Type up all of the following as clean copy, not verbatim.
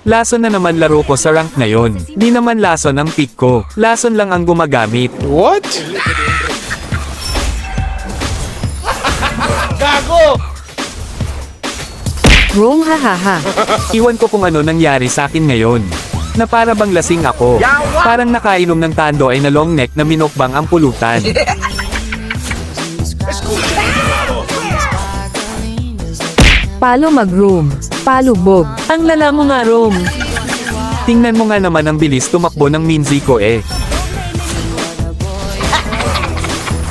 Lason na naman laro ko sa rank ngayon. Di naman lason ang pick ko. Lason lang ang gumagamit. What? Gago! Wrong hahaha. Iwan ko kung ano nangyari sa akin ngayon. Na para bang lasing ako. Parang nakainom ng tando ay na long neck na minokbang ang pulutan. Palo mag-room. Palubog. Ang lala mo nga, Rom. Tingnan mo nga naman ang bilis tumakbo ng Minzy ko eh.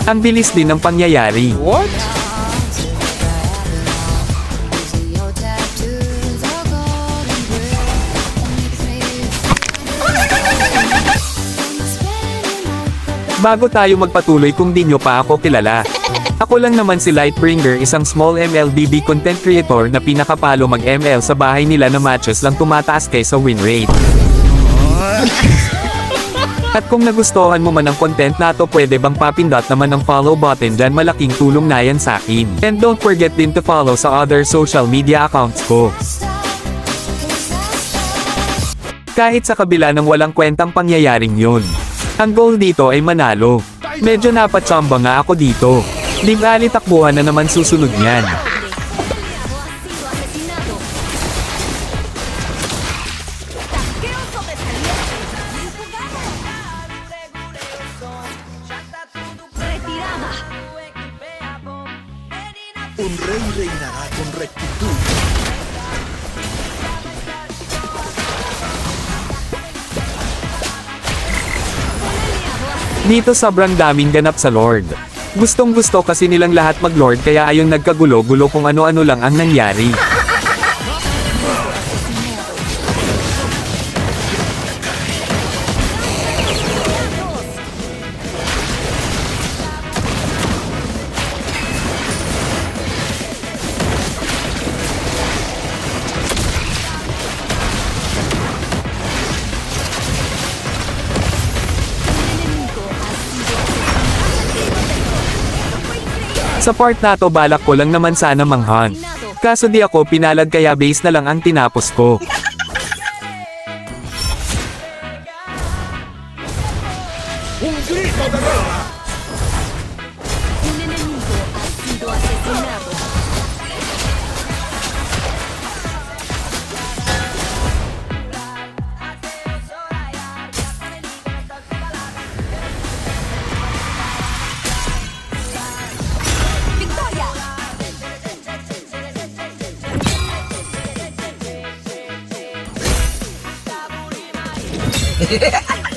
Ang bilis din ng pangyayari. What? Bago tayo magpatuloy kung di nyo pa ako kilala. Ako lang naman si Lightbringer, isang small MLBB content creator na pinakapalo mag-ML sa bahay nila na matches lang tumataas kaysa win rate. At kung nagustuhan mo man ang content na to, pwede bang papindot naman ang follow button dyan, malaking tulong na yan sa akin. And don't forget din to follow sa other social media accounts ko. Kahit sa kabila ng walang kwentang pangyayaring yun. Ang goal dito ay manalo. Medyo napatsamba nga ako dito. Ligali takbuhan na naman susunod niyan. Un rey reinará con rectitud. Dito sobrang daming ganap sa Lord. Gustong gusto kasi nilang lahat mag-Lord, kaya ayun nagkagulo-gulo kung ano-ano lang ang nangyari. Sa part na to balak ko lang naman sana manghunt. Kaso di ako pinalad, kaya base na lang ang tinapos ko. Un grito de guerra. Un enemigo ha sido asesinado. ¡Victoria!